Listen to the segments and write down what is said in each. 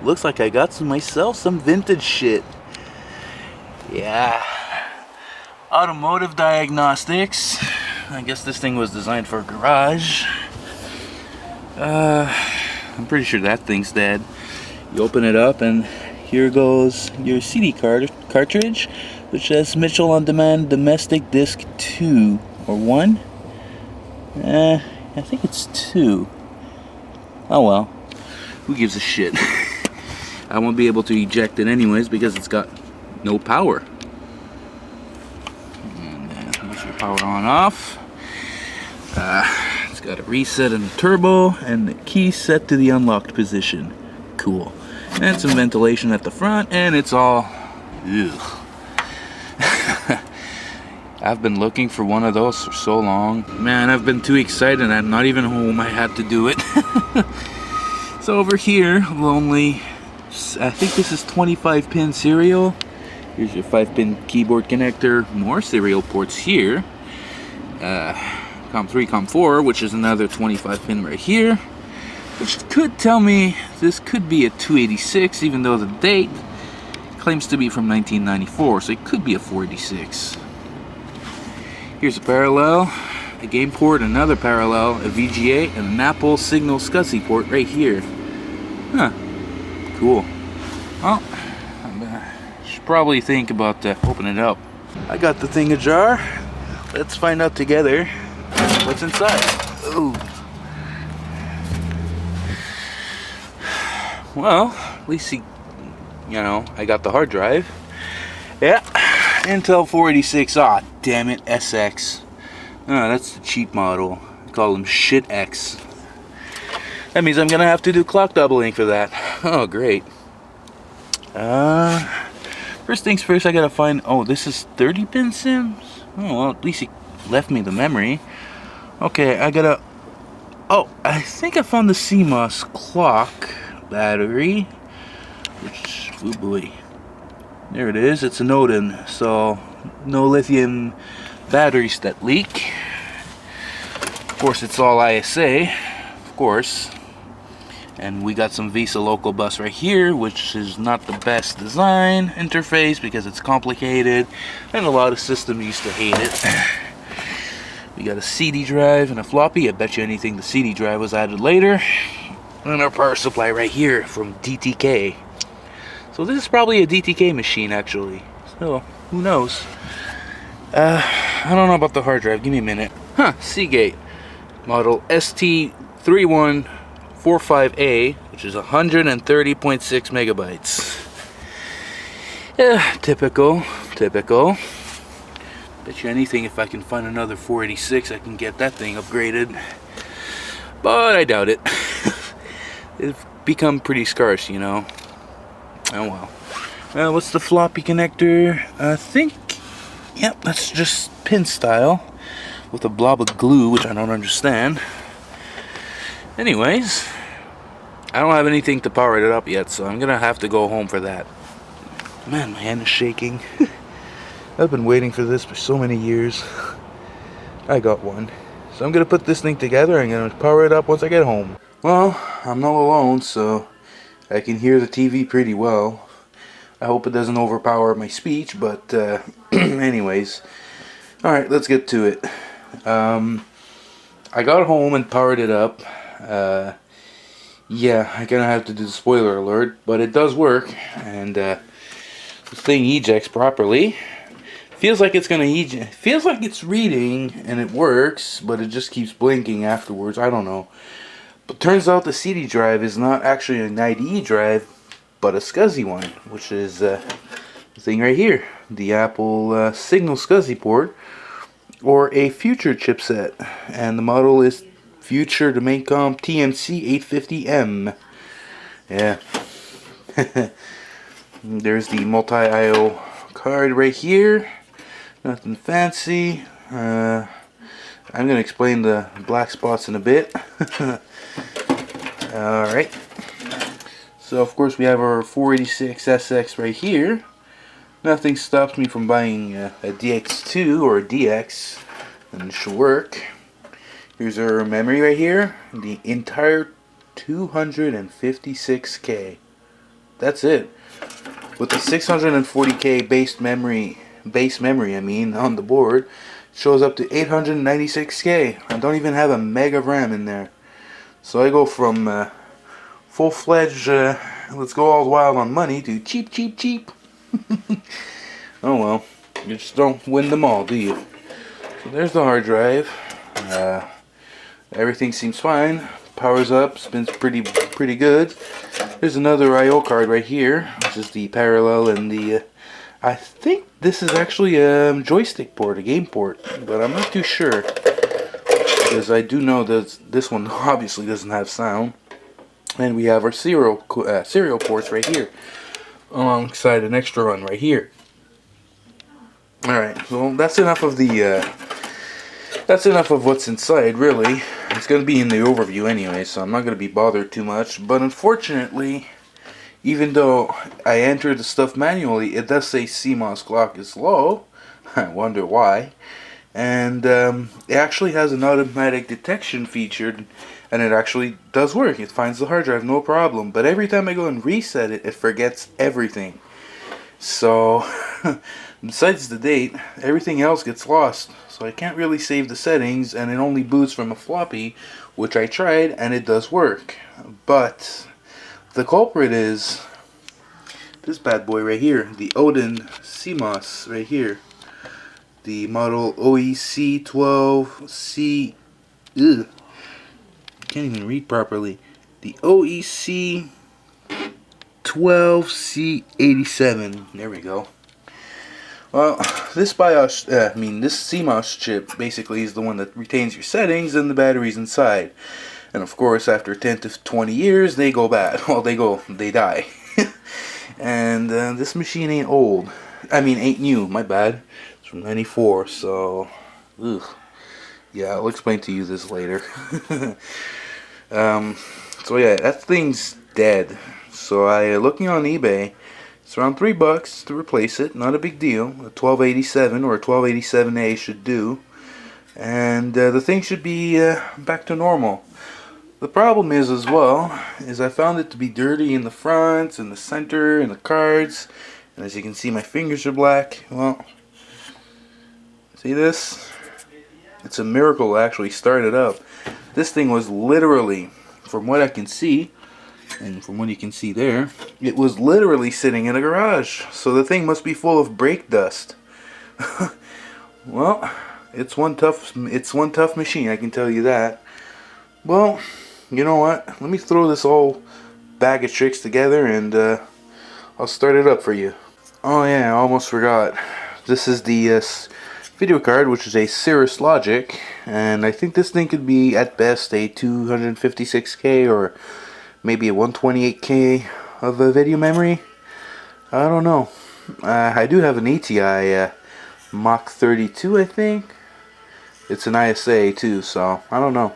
Looks like I got myself some vintage shit. Yeah. Automotive diagnostics. I guess this thing was designed for a garage. I'm pretty sure that thing's dead. You open it up and here goes your CD cartridge, which says Mitchell On Demand Domestic Disc 2 or 1. I think it's 2. Oh well, who gives a shit? I won't be able to eject it anyways because it's got no power. And here's your power on off. It's got a reset and a turbo and the key set to the unlocked position. Cool. And some ventilation at the front, and it's all I've been looking for one of those for so long. Man, I've been too excited. I'm not even home. I had to do it. So over here, I think this is 25 pin serial. Here's your 5-pin keyboard connector. More serial ports here. COM3, COM4, which is another 25 pin right here. Which could tell me this could be a 286, even though the date claims to be from 1994, so it could be a 486. Here's a parallel, a game port, another parallel, a VGA, and an Apple signal SCSI port right here. Huh. Cool. Well, I should probably think about opening it up. I got the thing ajar. Let's find out together what's inside. Ooh. Well, at least I got the hard drive. Yeah, Intel 486. Ah, damn it, SX. Oh, that's the cheap model. I call them shit X. That means I'm gonna have to do clock doubling for that. Oh, great. First things first, I gotta find. Oh, this is 30-pin sims. Oh well, at least he left me the memory. Okay, I gotta. Oh, I think I found the CMOS clock battery, which, oh boy, there it is. It's an Odin, so no lithium batteries that leak. Of course, it's all ISA, of course. And we got some VESA local bus right here, which is not the best design interface because it's complicated and a lot of systems used to hate it. We got a CD drive and a floppy. I bet you anything the CD drive was added later. And our power supply right here from DTK. So this is probably a DTK machine actually. So who knows? I don't know about the hard drive. Give me a minute. Huh, Seagate model ST3145A, which is 130.6 megabytes. Yeah, typical. Bet you anything if I can find another 486 I can get that thing upgraded. But I doubt it. It's become pretty scarce, you know. Oh well. What's the floppy connector? I think, yep, that's just pin style with a blob of glue, which I don't understand. Anyways, I don't have anything to power it up yet, so I'm gonna have to go home for that. Man, my hand is shaking. I've been waiting for this for so many years. I got one. So I'm gonna put this thing together and I'm gonna power it up once I get home. Well, I'm not alone, so I can hear the TV pretty well. I hope it doesn't overpower my speech, but anyways. Alright, let's get to it. I got home and powered it up. Yeah, I'm gonna have to do the spoiler alert, but it does work, and the thing ejects properly. Feels like it's gonna eject. Feels like it's reading and it works, but it just keeps blinking afterwards. I don't know. But turns out the CD drive is not actually an IDE drive, but a SCSI one, which is the thing right here, the Apple Signal SCSI port, or a Future chipset, and the model is Future Domaincom TMC 850M. Yeah. There's the multi-IO card right here. Nothing fancy. I'm going to explain the black spots in a bit. Alright. So of course we have our 486SX right here. Nothing stops me from buying a DX2 or a DX, and it should work. Here's our memory right here. The entire 256K. That's it. With the 640K base memory, I mean, on the board, it shows up to 896K. I don't even have a meg of RAM in there. So I go from full-fledged, let's go all wild on money, to cheap, cheap, cheap. Oh well, you just don't win them all, do you? So there's the hard drive. Everything seems fine. Powers up, spins pretty good. There's another I/O card right here, which is the parallel and the. I think this is actually a joystick port, a game port, but I'm not too sure because I do know that this one obviously doesn't have sound. And we have our serial ports right here, alongside an extra one right here. All right, so that's enough of the. That's enough of what's inside, really. It's going to be in the overview anyway, so I'm not going to be bothered too much. But unfortunately, even though I entered the stuff manually, it does say CMOS clock is low. I wonder why. And it actually has an automatic detection feature, and it actually does work. It finds the hard drive, no problem. But every time I go and reset it, it forgets everything. So, besides the date, everything else gets lost. So I can't really save the settings, and it only boots from a floppy, which I tried, and it does work. But the culprit is this bad boy right here, the Odin CMOS right here. The model OEC12C. Ugh. Can't even read properly. The OEC12C87. There we go. Well, this BIOS, this CMOS chip basically is the one that retains your settings and the batteries inside. And of course, after 10 to 20 years, they go bad. Well, they die. And this machine ain't old. Ain't new. My bad. It's from '94. So, ugh. Yeah, I'll explain to you this later. So yeah, that thing's dead. So I looking on eBay. It's around $3 to replace it. Not a big deal. A 1287 or a 1287A should do. And the thing should be back to normal. The problem is as well, I found it to be dirty in the front, in the center, in the cards. And as you can see, my fingers are black. Well, see this? It's a miracle to actually start it up. This thing was literally, from what I can see, and from what you can see there, it was literally sitting in a garage. So the thing must be full of brake dust. Well, it's one tough machine, I can tell you that. Well, you know what? Let me throw this whole bag of tricks together and I'll start it up for you. Oh yeah, I almost forgot. This is the video card, which is a Cirrus Logic, and I think this thing could be at best a 256K or maybe a 128K of a video memory. I don't know. I do have an ATI Mach 32, I think. It's an ISA too, so I don't know.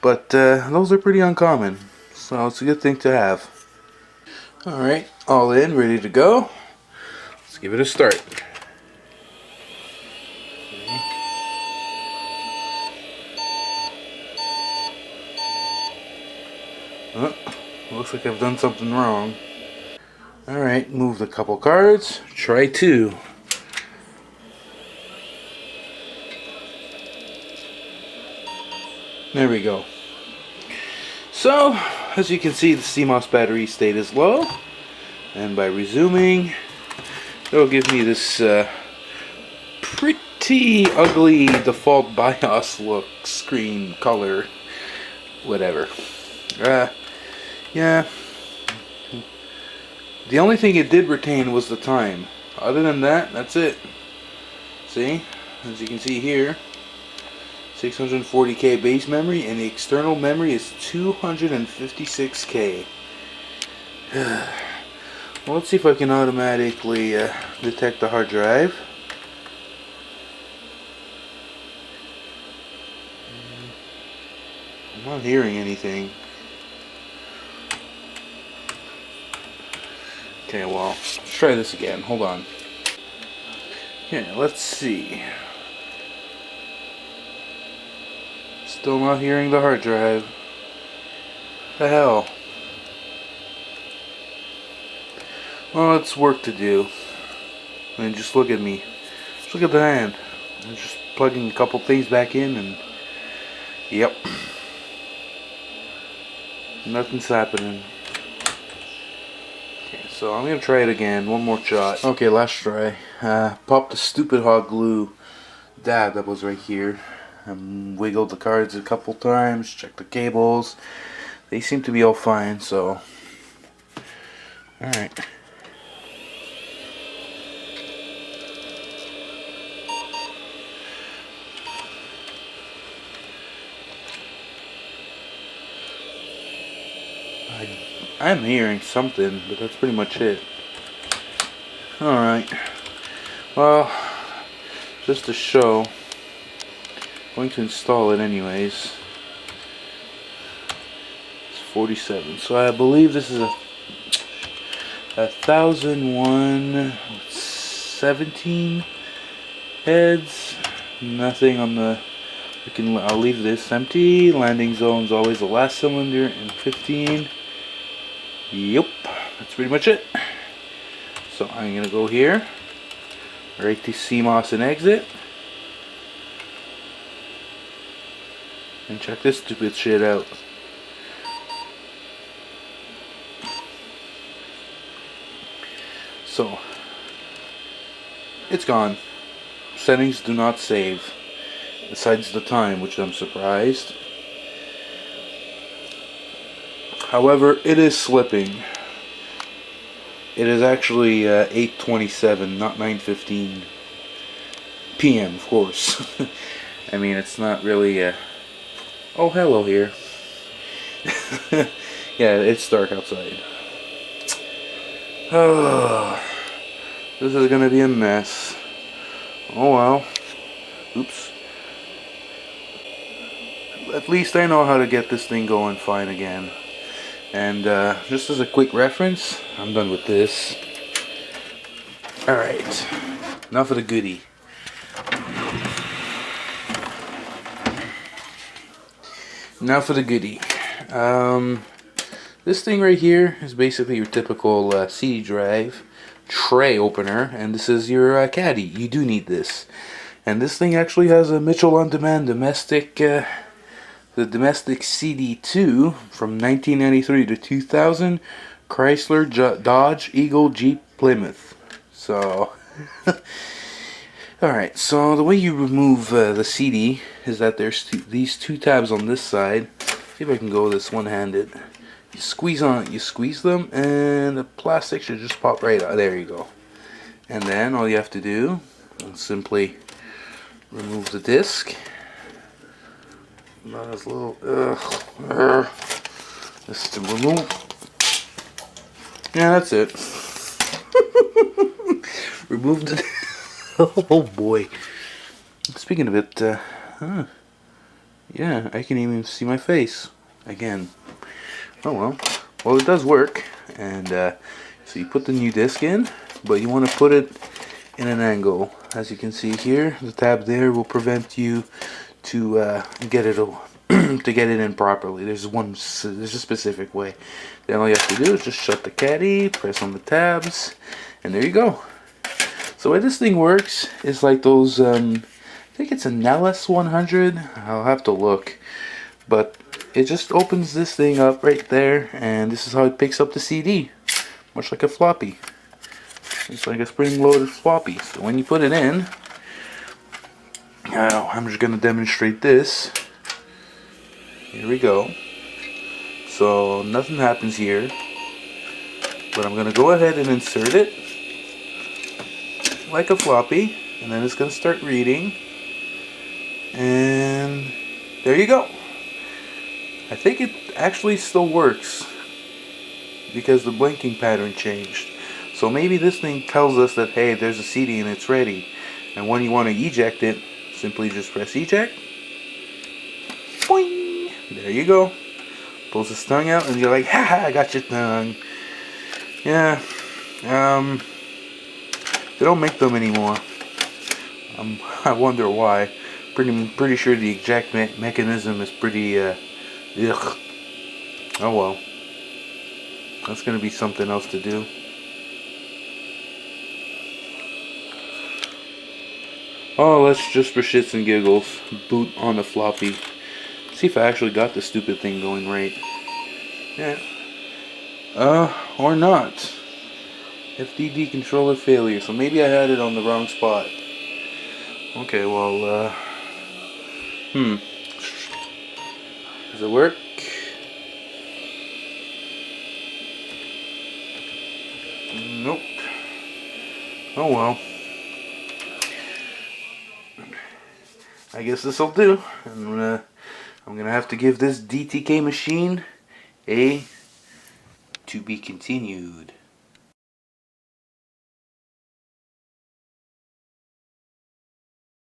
But those are pretty uncommon, so it's a good thing to have. Alright, all in, ready to go. Let's give it a start. Oh, looks like I've done something wrong. Alright, moved a couple cards. Try 2. There we go. So, as you can see, the CMOS battery state is low. And by resuming, it'll give me this pretty ugly default BIOS look, screen, color, whatever. Yeah. The only thing it did retain was the time. Other than that, that's it. See? As you can see here, 640K base memory, and the external memory is 256K. Well, let's see if I can automatically detect the hard drive. I'm not hearing anything. Okay, well, let's try this again. Hold on. Okay, let's see. Still not hearing the hard drive. The hell? Well, it's work to do. I mean, just look at me. Just look at the hand. I'm just plugging a couple things back in and... Yep. Nothing's happening. Okay, so I'm gonna try it again. One more shot. Okay, last try. Pop the stupid hot glue dab that was right here. Wiggled the cards a couple times. Checked the cables. They seem to be all fine, so... Alright. I'm hearing something, but that's pretty much it. Alright. Well, just to show, I'm going to install it anyways. It's 47. So I believe this is a 1001 17 heads. Nothing on the... I'll leave this empty. Landing zone's always the last cylinder in 15. Yep, that's pretty much it. So I'm gonna go here, right to CMOS and exit, and check this stupid shit out. So it's gone. Settings do not save, besides the time, which I'm surprised. However, it is slipping. It is actually 8:27, not 9:15 p.m. of course. I mean, it's not really. Oh, hello here. Yeah, it's dark outside. Oh, this is gonna be a mess. Oh well. Oops. At least I know how to get this thing going fine again. And just as a quick reference, I'm done with this. Alright, enough of the goodie. Now for the goodie. This thing right here is basically your typical CD drive tray opener, and this is your caddy. You do need this. And this thing actually has a Mitchell On Demand domestic... the domestic CD2 from 1993 to 2000 Chrysler Dodge Eagle Jeep Plymouth. So alright, so the way you remove the CD is that there's these two tabs on this side. See if I can go this one-handed. You squeeze them, and the plastic should just pop right out. There you go. And then all you have to do is simply remove the disc. Not as little. Just to remove. Yeah, that's it. Remove the. Oh boy. Speaking of it, yeah, I can even see my face again. Oh well. Well, it does work, and so you put the new disc in, but you want to put it in an angle. As you can see here, the tab there will prevent you to get it in properly. There's a specific way. Then all you have to do is just shut the caddy, press on the tabs, and there you go. So the way this thing works is like those, I think it's a Nellis 100. I'll have to look, but it just opens this thing up right there, and this is how it picks up the CD, much like a floppy. It's like a spring-loaded floppy. So when you put it in, now I'm just going to demonstrate this. Here we go. So nothing happens here, but I'm going to go ahead and insert it like a floppy, and then it's going to start reading, and there you go. I think it actually still works because the blinking pattern changed. So maybe this thing tells us that, hey, there's a CD and it's ready, and when you want to eject it, simply just press eject. Boing! There you go. Pulls his tongue out, and you're like, haha, I got your tongue. Yeah. They don't make them anymore. I wonder why. Pretty sure the eject mechanism is pretty, ugh. Oh well. That's gonna be something else to do. Oh, let's just for shits and giggles boot on the floppy. See if I actually got the stupid thing going right. Yeah. Or not. FDD controller failure. So maybe I had it on the wrong spot. Okay, well, does it work? Nope. Oh well. I guess this'll do. I'm gonna have to give this DTK machine a to be continued.